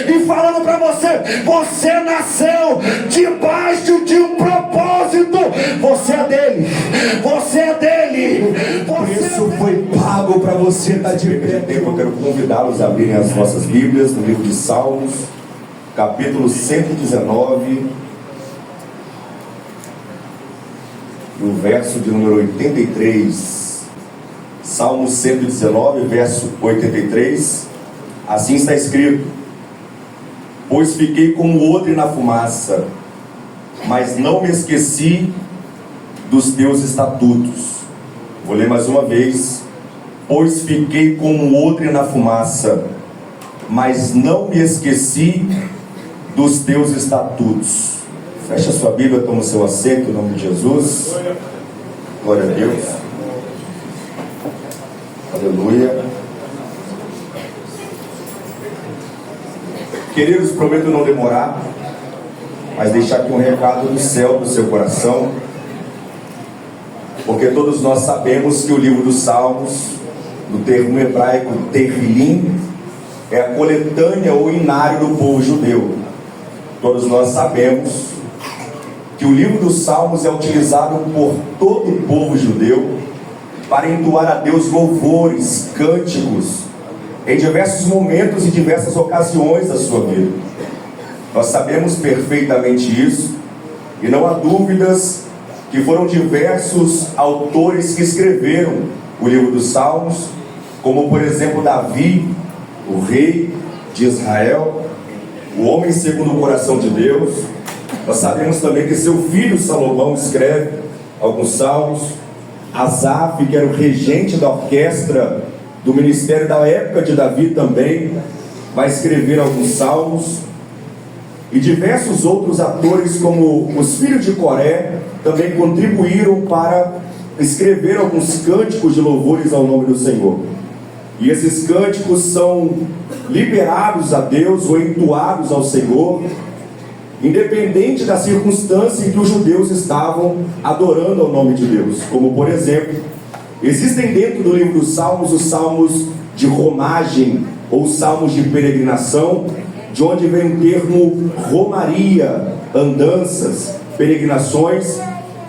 e falando para você: você nasceu debaixo de um propósito. Você é dele, você é dele. O preço foi pago para você estar de pé. Eu quero convidá-los a abrirem as nossas Bíblias no livro de Salmos, capítulo 119, no verso de número 83. Salmo 119, verso 83. Assim está escrito: pois fiquei como odre na fumaça, mas não me esqueci dos teus estatutos. Vou ler mais uma vez. Pois fiquei como odre na fumaça, mas não me esqueci dos teus estatutos. Fecha sua Bíblia, toma o seu assento em nome de Jesus. Glória a Deus. Aleluia. Queridos, prometo não demorar, mas deixar aqui um recado do céu, do seu coração, porque todos nós sabemos que o livro dos Salmos, do termo hebraico Tehilim, é a coletânea ou inário do povo judeu. Todos nós sabemos que o livro dos Salmos é utilizado por todo o povo judeu para entoar a Deus louvores, cânticos, em diversos momentos e diversas ocasiões da sua vida. Nós sabemos perfeitamente isso, e não há dúvidas que foram diversos autores que escreveram o livro dos Salmos, como por exemplo Davi, o rei de Israel, o homem segundo o coração de Deus. Nós sabemos também que seu filho Salomão escreve alguns salmos. Asaf, que era o regente da orquestra do ministério da época de Davi, também vai escrever alguns salmos. E diversos outros atores, como os filhos de Coré, também contribuíram para escrever alguns cânticos de louvores ao nome do Senhor. E esses cânticos são liberados a Deus ou entoados ao Senhor, independente da circunstância em que os judeus estavam adorando ao nome de Deus. Como por exemplo, existem dentro do livro dos Salmos os salmos de romagem ou salmos de peregrinação, de onde vem o termo romaria, andanças, peregrinações,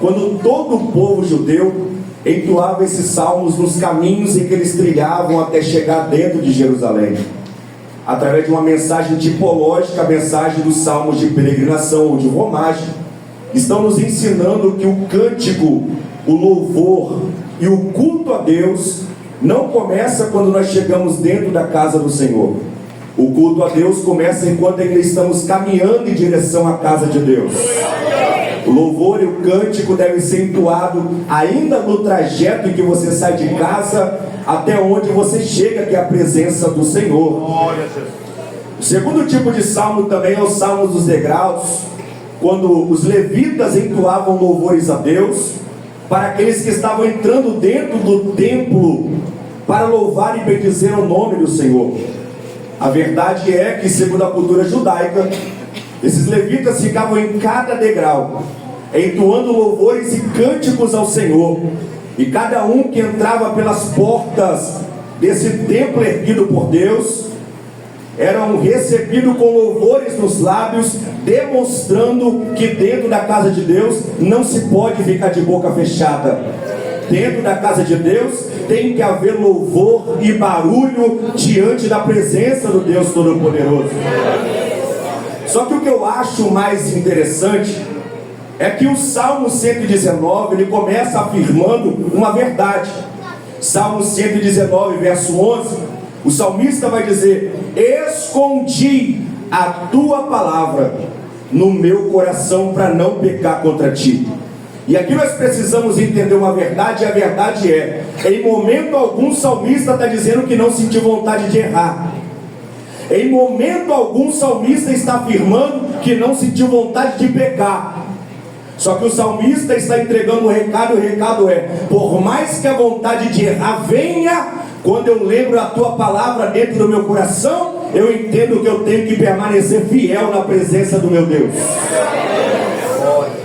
quando todo o povo judeu entoava esses salmos nos caminhos em que eles trilhavam até chegar dentro de Jerusalém. Através de uma mensagem tipológica, a mensagem dos salmos de peregrinação ou de romagem, estão nos ensinando que o cântico, o louvor e o culto a Deus não começa quando nós chegamos dentro da casa do Senhor. O culto a Deus começa enquanto ainda estamos caminhando em direção à casa de Deus. O louvor e o cântico devem ser entoado ainda no trajeto em que você sai de casa até onde você chega, que é a presença do Senhor. O segundo tipo de salmo também é o salmo dos degraus, quando os levitas entoavam louvores a Deus para aqueles que estavam entrando dentro do templo para louvar e bendizer o nome do Senhor. A verdade é que, segundo a cultura judaica, esses levitas ficavam em cada degrau, entoando louvores e cânticos ao Senhor. E cada um que entrava pelas portas desse templo erguido por Deus, eram recebidos com louvores nos lábios, demonstrando que dentro da casa de Deus não se pode ficar de boca fechada. Dentro da casa de Deus tem que haver louvor e barulho diante da presença do Deus Todo-Poderoso. Só que o que eu acho mais interessante é que o Salmo 119, ele começa afirmando uma verdade. Salmo 119, verso 11, o salmista vai dizer: escondi a tua palavra no meu coração para não pecar contra ti. E aqui nós precisamos entender uma verdade, e a verdade é: em momento algum o salmista está dizendo que não sentiu vontade de errar. Em momento algum o salmista está afirmando que não sentiu vontade de pecar. Só que o salmista está entregando um recado, e o recado é: por mais que a vontade de errar venha, quando eu lembro a tua palavra dentro do meu coração, eu entendo que eu tenho que permanecer fiel na presença do meu Deus.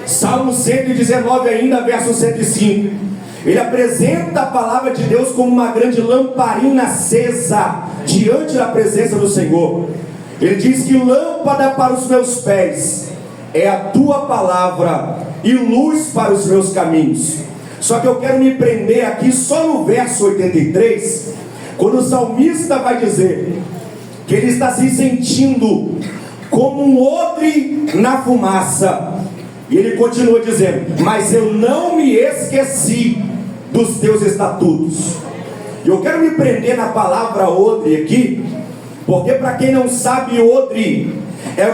Salmo 119 ainda, verso 105, ele apresenta a palavra de Deus como uma grande lamparina acesa diante da presença do Senhor. Ele diz que lâmpada para os meus pés é a tua palavra e luz para os meus caminhos. Só que eu quero me prender aqui só no verso 83, quando o salmista vai dizer que ele está se sentindo como um odre na fumaça. E ele continua dizendo: mas eu não me esqueci dos teus estatutos. E eu quero me prender na palavra odre aqui, porque para quem não sabe, odre é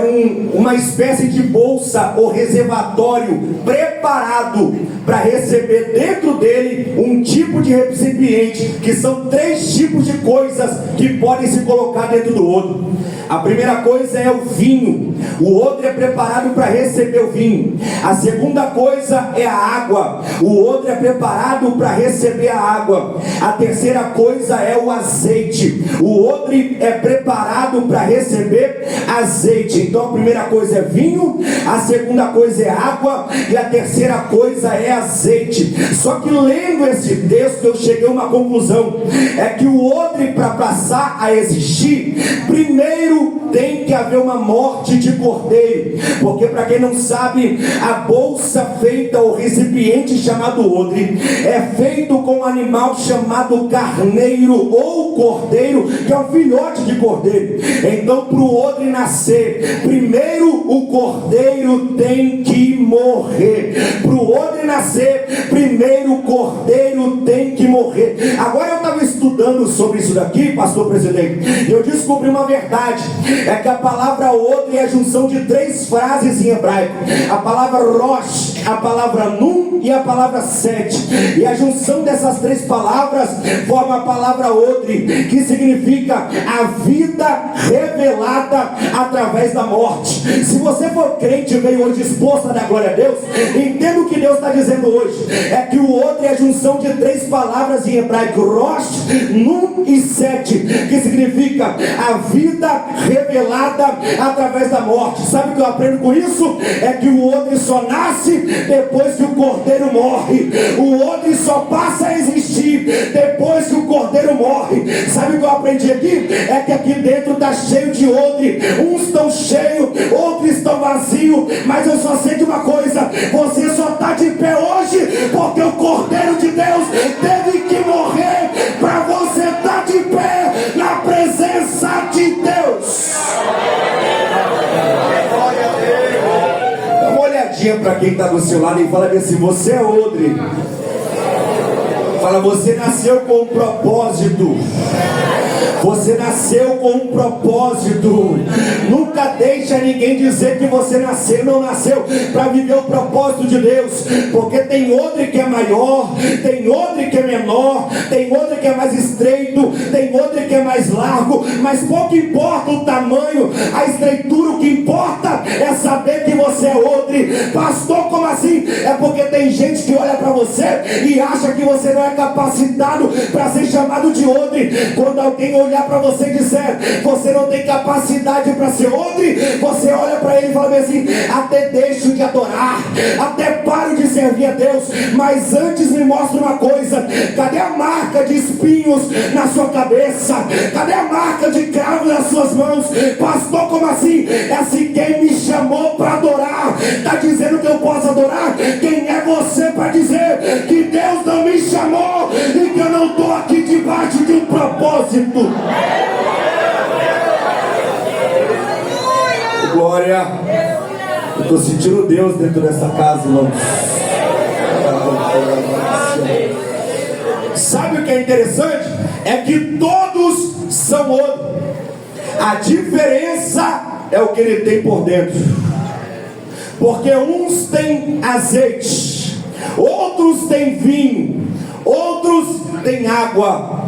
uma espécie de bolsa ou reservatório preparado para receber dentro dele um tipo de recipiente, que são 3 tipos de coisas que podem se colocar dentro do odre. A primeira coisa é o vinho. O odre é preparado para receber o vinho. A segunda coisa é a água. O odre é preparado para receber a água. A terceira coisa é o azeite. O odre é preparado para receber azeite. Então a primeira coisa é vinho, a segunda coisa é água e a terceira coisa é azeite. Só que lendo esse texto eu cheguei a uma conclusão: é que o odre, para passar a existir, primeiro tem que haver uma morte de cordeiro. Porque para quem não sabe, a bolsa feita, o recipiente chamado odre, é feito com um animal chamado carneiro ou cordeiro, que é um filhote de cordeiro. Então para o odre nascer, primeiro o cordeiro tem que morrer. Para o odre nascer, primeiro o cordeiro tem que morrer. Agora eu estava estudando sobre isso daqui, pastor presidente, e eu descobri uma verdade: é que a palavra odre é a junção de 3 frases em hebraico: a palavra rosh, a palavra num e a palavra sete. E a junção dessas 3 palavras forma a palavra odre, que significa a vida revelada através da morte. Se você for crente e veio hoje disposto a dar glória a Deus, entenda o que Deus está dizendo hoje: é que o odre é a junção de 3 palavras em hebraico: rosh, num e sete, que significa a vida revelada através da morte. Sabe o que eu aprendo com isso? É que o odre só nasce depois que o cordeiro morre. O odre só passa a existir depois que o cordeiro morre. Sabe o que eu aprendi aqui? É que aqui dentro está cheio de odre. Uns estão cheios, outros estão vazios. Mas eu só sei de uma coisa: você só está de pé hoje porque o cordeiro de Deus teve que morrer para você estar de pé na presença de Deus. Dá uma olhadinha para quem está do seu lado e fala assim: você é odre. Fala: você nasceu com um propósito. Você nasceu com um propósito. Nunca deixa ninguém dizer que você nasceu, não nasceu para viver o propósito de Deus. Porque tem odre que é maior, tem odre que é menor, tem odre que é mais estreito, tem odre que é mais largo. Mas pouco importa o tamanho, a estreitura. O que importa é saber que você é odre. Pastor, como assim? É porque tem gente que olha para você e acha que você não é capacitado para ser chamado de odre. Quando alguém olhar para você e disser: você não tem capacidade para ser odre, você olha para ele e fala assim: até deixo de adorar, até paro de servir a Deus, mas antes me mostra uma coisa: cadê a marca de espinhos na sua cabeça? Cadê a marca de cravo nas suas mãos? Pastor, como assim? É assim: quem me chamou para adorar está dizendo que eu posso adorar. Quem é você para dizer que Deus não me chamou e que eu não estou aqui debaixo de um propósito? Glória. Eu estou sentindo Deus dentro dessa casa, irmãos. Sabe o que é interessante? É que todos são odre. A diferença é o que ele tem por dentro. Porque uns têm azeite, outros têm vinho, outros têm água.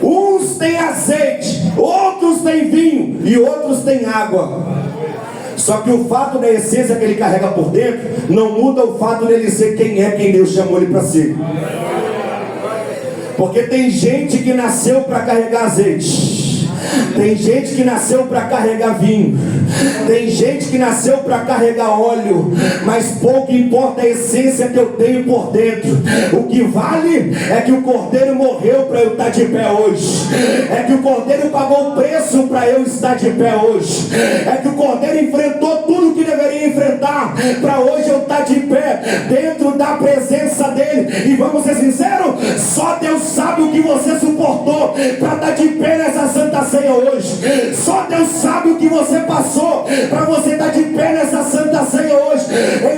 Uns têm azeite, outros têm vinho e outros têm água. Só que o fato da essência que ele carrega por dentro não muda o fato dele ser quem Deus chamou ele para ser. Porque tem gente que nasceu para carregar azeite, Tem gente que nasceu para carregar vinho, tem gente que nasceu para carregar óleo, mas pouco importa a essência que eu tenho por dentro. O que vale é que o Cordeiro morreu para eu estar de pé hoje, é que o Cordeiro pagou o preço para eu estar de pé hoje, é que o Cordeiro enfrentou tudo que deveria enfrentar para hoje eu estar de pé dentro da presença dele. E vamos ser sinceros, só Deus sabe o que você suportou para estar de pé nessa Santa Ceia hoje. Só Deus sabe o que você passou para você estar de pé nessa Santa Ceia hoje.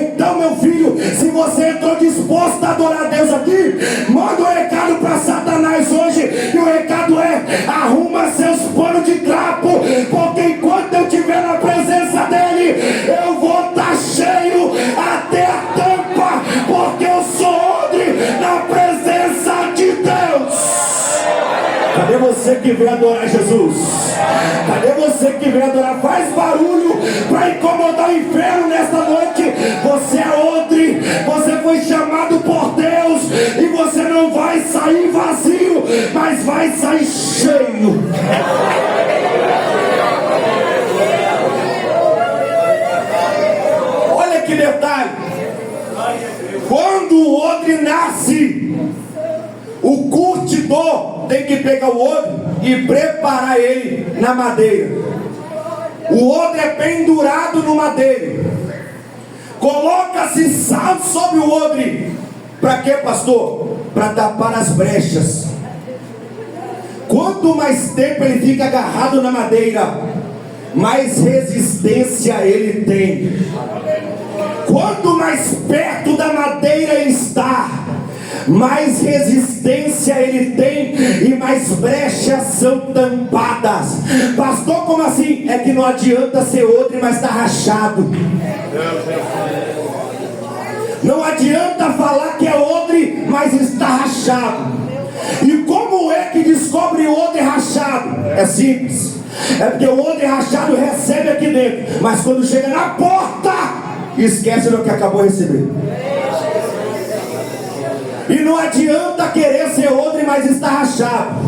Então, meu filho, se você entrou disposto a adorar a Deus aqui, manda um recado para Satanás hoje. E o recado é: arruma seus panos de trapo, porque enquanto eu estiver na presença dele, eu vou estar cheio até a tampa, porque eu sou odre na presença de Deus. Cadê você que vem adorar Jesus? Cadê você que vem adorar? Faz barulho para incomodar o inferno nesta noite. Você é odre, você foi chamado por Deus, e você não vai sair vazio, mas vai sair cheio. Olha que detalhe: quando o odre nasce, o curtidor tem que pegar o odre e preparar ele na madeira. O odre é pendurado no madeiro. Coloca-se sal sobre o odre. Para quê, pastor? Para tapar as brechas. Quanto mais tempo ele fica agarrado na madeira, mais resistência ele tem. Quanto mais perto da madeira ele está, mais resistência ele tem e mais brechas são tampadas. Pastor, como assim? É que não adianta ser odre, mas está rachado. Não adianta falar que é odre, mas está rachado. E como é que descobre o odre rachado? É simples. É porque o odre rachado recebe aqui dentro, mas quando chega na porta, esquece do que acabou de receber. E não adianta querer ser odre, mas está rachado.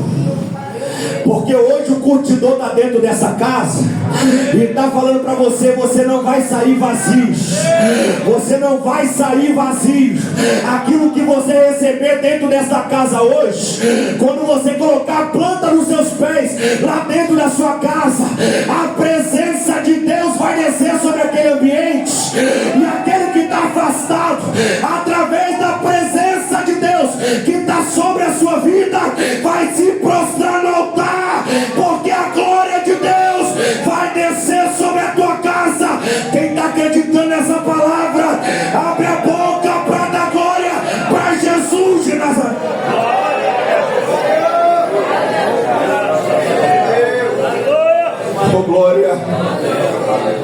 Porque hoje o curtidor está dentro dessa casa e está falando para você: você não vai sair vazio. Você não vai sair vazio. Aquilo que você receber dentro dessa casa hoje, quando você colocar a planta nos seus pés lá dentro da sua casa, a presença de Deus vai descer sobre aquele ambiente. E aquele que está afastado, através da presença de Deus que está sobre a sua vida, vai se prostrar no altar, porque a glória de Deus vai descer sobre a tua casa. Quem está acreditando nessa palavra, abre a boca para dar glória para Jesus de Nazaré. Oh glória,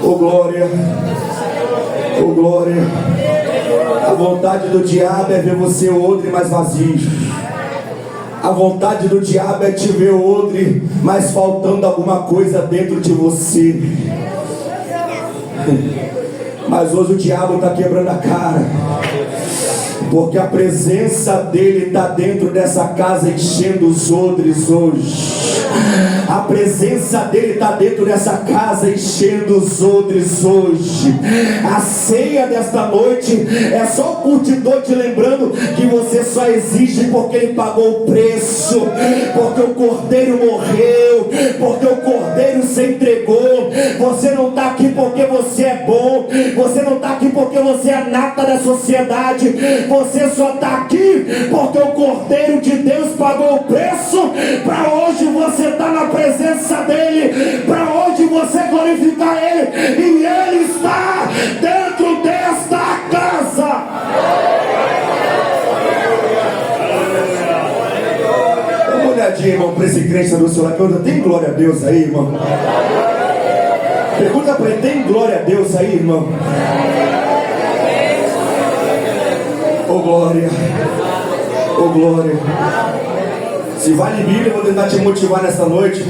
oh glória, oh glória. A vontade do diabo é ver você odre mais vazio. A vontade do diabo é te ver odre, mas faltando alguma coisa dentro de você. Mas hoje o diabo está quebrando a cara, porque a presença dele está dentro dessa casa, enchendo os odres hoje. A presença dele está dentro dessa casa, enchendo os odres hoje. A ceia desta noite é só o curtidor te lembrando que você só exige porque ele pagou o preço, porque o Cordeiro morreu, porque o Cordeiro se entregou. Você não está aqui porque você é bom, você não está aqui porque você é nata da sociedade, você só está aqui porque o Cordeiro de Deus pagou o preço para hoje você estar na presença dele, para hoje você glorificar ele, e ele está dentro desta casa. Dá uma olhadinha, irmão, para esse crente do seu lado. Pergunta: tem glória a Deus aí, irmão? Pergunta para ele: tem glória a Deus aí, irmão? Oh glória, oh glória. Se vale Bíblia, eu vou tentar te motivar nesta noite,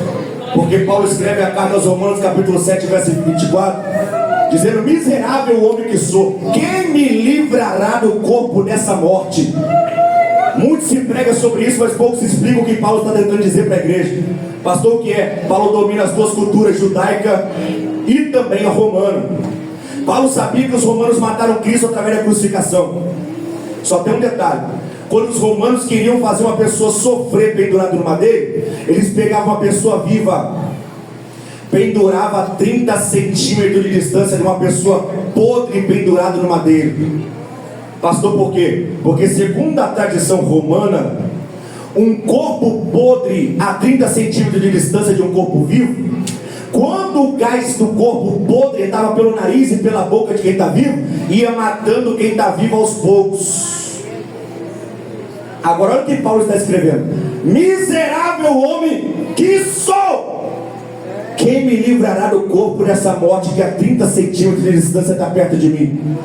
porque Paulo escreve a carta aos Romanos, capítulo 7, verso 24, dizendo: miserável homem que sou, quem me livrará do corpo dessa morte? Muito se prega sobre isso, mas pouco se explica o que Paulo está tentando dizer para a igreja. Pastor, o que é? Paulo domina as duas culturas, judaica e também a romana. Paulo sabia que os romanos mataram Cristo através da crucificação. Só tem um detalhe: quando os romanos queriam fazer uma pessoa sofrer pendurada no madeiro, eles pegavam uma pessoa viva, pendurava a 30 centímetros de distância de uma pessoa podre pendurada no madeiro. Pastor, por quê? Porque segundo a tradição romana, um corpo podre a 30 centímetros de distância de um corpo vivo, quando o gás do corpo podre entrava pelo nariz e pela boca de quem está vivo, ia matando quem está vivo aos poucos. Agora olha o que Paulo está escrevendo: miserável homem que sou, quem me livrará do corpo dessa morte que a 30 centímetros de distância está perto de mim?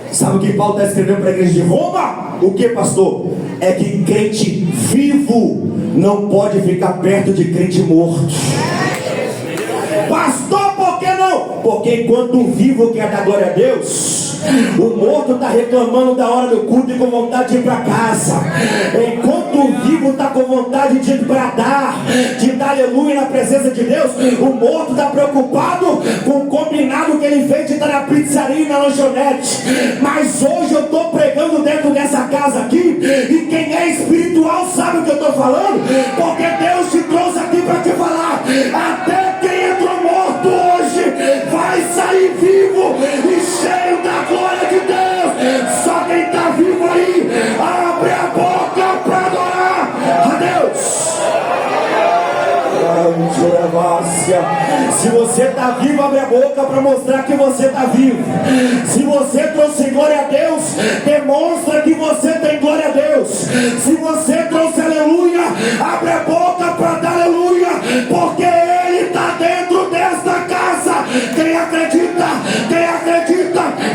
Sabe o que Paulo está escrevendo para a igreja de Roma? O que, pastor? É que crente vivo não pode ficar perto de crente morto. Pastor, por que não? Porque enquanto o vivo quer dar glória a Deus, o morto está reclamando da hora do culto e com vontade de ir para casa. Enquanto o vivo está com vontade de bradar, de dar aleluia na presença de Deus, o morto está preocupado com o combinado que ele fez de estar na pizzaria e na lanchonete. Mas hoje eu estou pregando dentro dessa casa aqui, e quem é espiritual sabe o que eu estou falando, porque Deus te trouxe aqui para te falar: até quem entrou morto hoje vai sair vivo e cheio da glória de Deus. Só quem está vivo aí, abre a boca para adorar a Deus. Se você está vivo, abre a boca para mostrar que você está vivo. Se você trouxe glória a Deus, demonstra que você tem glória a Deus. Se você trouxe aleluia, abre a boca para dar aleluia, porque Ele está dentro desta casa. Quem acredita,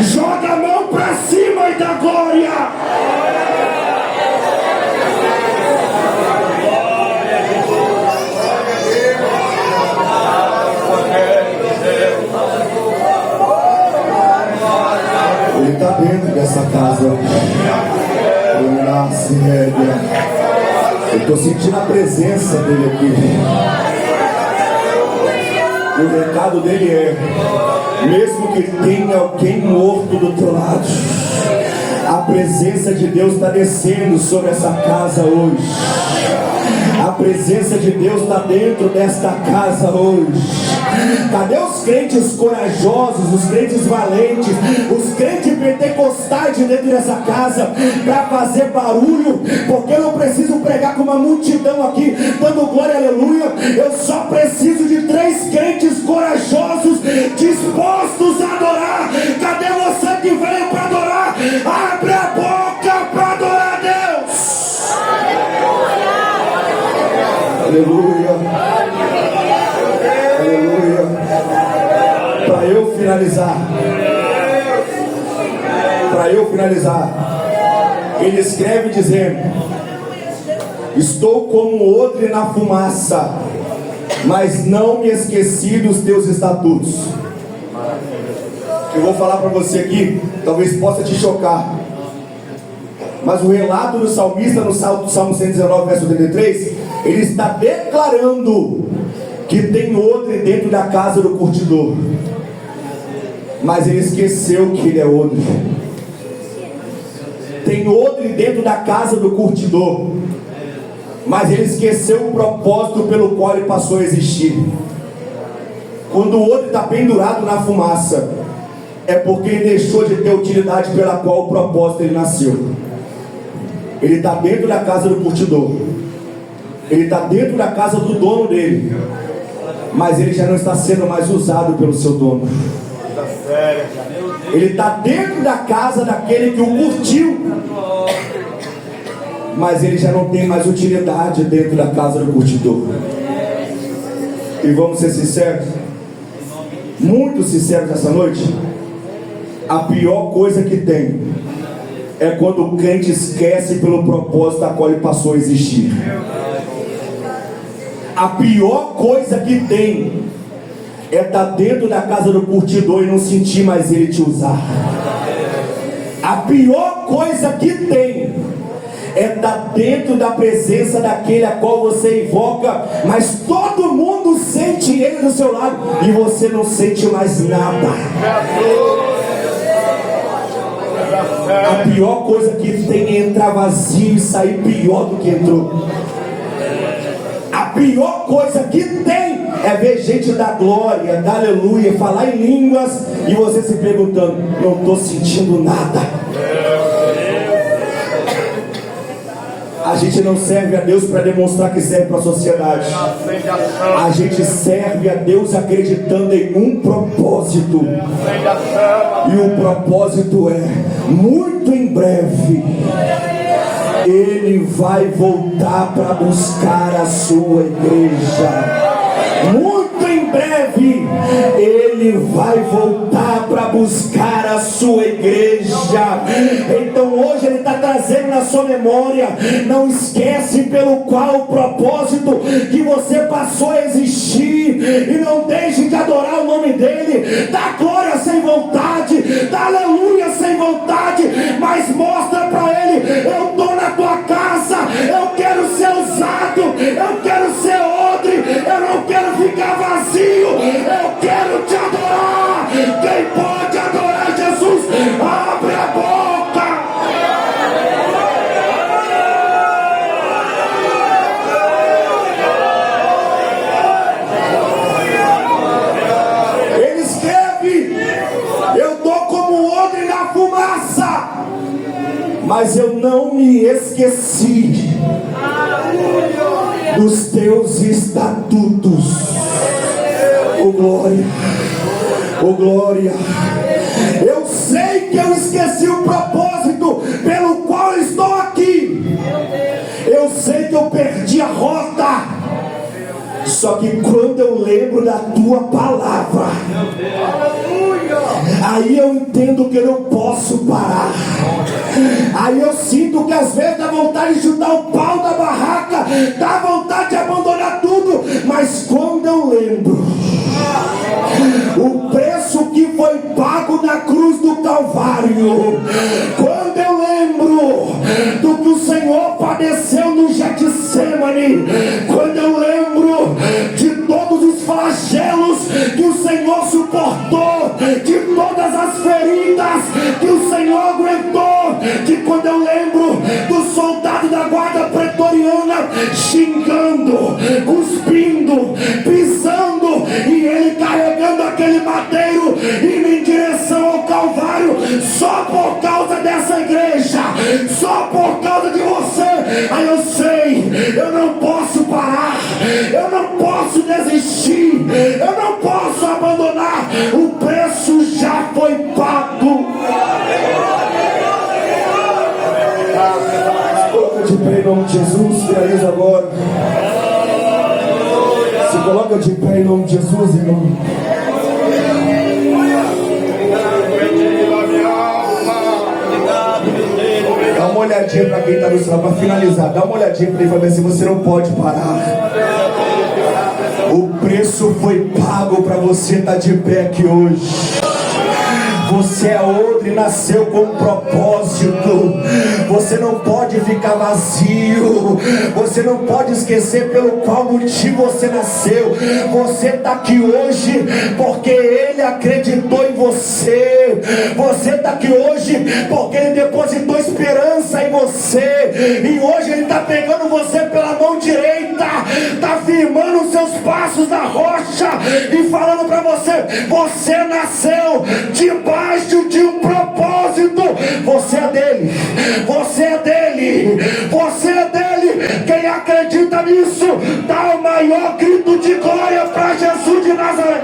joga a mão para cima e dá glória. Ele está dentro dessa casa. Eu estou sentindo a presença dele aqui. O recado dele é: mesmo que tenha alguém morto do teu lado, a presença de Deus está descendo sobre essa casa hoje. A presença de Deus está dentro desta casa hoje. Cadê os crentes corajosos, os crentes valentes, os crentes pentecostais de dentro dessa casa para fazer barulho? Porque eu não preciso pregar com uma multidão aqui dando glória, aleluia. Eu só preciso de 3 crentes corajosos dispostos a adorar. Cadê você que veio para adorar? Abre a boca para adorar a Deus. Aleluia. Aleluia. Para eu finalizar, ele escreve dizendo: estou como odre na fumaça, mas não me esqueci dos teus estatutos. Eu vou falar para você aqui, talvez possa te chocar, mas o relato do salmista no Salmo 119, verso 83, ele está declarando que tem odre dentro da casa do curtidor, mas ele esqueceu que ele é odre. Tem odre dentro da casa do curtidor, mas ele esqueceu o propósito pelo qual ele passou a existir. Quando o odre está pendurado na fumaça, é porque ele deixou de ter utilidade pela qual o propósito ele nasceu. Ele está dentro da casa do curtidor, ele está dentro da casa do dono dele, mas ele já não está sendo mais usado pelo seu dono. Ele está dentro da casa daquele que o curtiu, mas ele já não tem mais utilidade dentro da casa do curtidor. E vamos ser sinceros, muito sinceros essa noite. A pior coisa que tem é quando o crente esquece pelo propósito a qual ele passou a existir. A pior coisa que tem é estar dentro da casa do curtidor e não sentir mais ele te usar. A pior coisa que tem é estar dentro da presença daquele a qual você invoca, mas todo mundo sente ele do seu lado e você não sente mais nada. A pior coisa que tem é entrar vazio e sair pior do que entrou. A pior coisa que tem é ver gente da glória, da aleluia, falar em línguas e você se perguntando: não estou sentindo nada. A gente não serve a Deus para demonstrar que serve para a sociedade. A gente serve a Deus acreditando em um propósito. E o propósito é: muito em breve Ele vai voltar para buscar a sua igreja. Muito em breve Ele vai voltar para buscar a sua igreja. Então hoje Ele está trazendo na sua memória: não esquece pelo qual o propósito que você passou a existir, e não deixe de adorar o nome dEle. Dá glória sem vontade, dá aleluia sem vontade, mas mostra para Ele: eu estou na tua casa, eu quero ser usado, eu quero ser odre, eu não quero ficar vazio, eu quero te adorar. Quem pode adorar Jesus, abre a boca. Ele escreve: eu dou como odre na fumaça, mas eu não me esqueci dos teus estatutos. Oh glória, oh glória. Eu sei que eu esqueci o propósito pelo qual estou aqui. Eu sei que eu perdi a rota. Só que quando eu lembro da tua palavra, aí eu entendo que eu não posso parar. Aí eu sinto que às vezes dá vontade de chutar o pau da barraca, dá vontade de abandonar tudo. Mas quando eu lembro o preço que foi pago na cruz do Calvário, quando eu lembro do que o Senhor padeceu no Getsemane, quando eu lembro de todos os flagelos que o Senhor suportou, de todas as feridas que o Senhor aguentou, de quando eu lembro do soldado da guarda pretoriana xingando, cuspindo, pisando, e ele carregando aquele madeiro indo em direção ao Calvário, só por causa dessa igreja, só por causa de você. Aí eu sei, eu não posso parar, eu não posso desistir, eu não posso abandonar. O preço já foi pago. Coloca de pé em nome de Jesus, finaliza agora. Se coloca de pé em nome de Jesus, irmão. Dá uma olhadinha para quem está no céu, para finalizar. Dá uma olhadinha para ele e fala assim: você não pode parar. O preço foi pago para você estar de pé aqui hoje. Você é odre e nasceu com um propósito. Você não pode ficar vazio. Você não pode esquecer pelo qual motivo você nasceu. Você está aqui hoje porque Ele acreditou em você. Você está aqui hoje porque Ele depositou esperança em você. E hoje Ele está pegando você pela mão direita, está firmando os seus passos na rocha e falando para você: você nasceu debaixo de um propósito. Você é dele, você é dele, você é dele. Quem acredita nisso, dá o maior grito de glória para Jesus de Nazaré.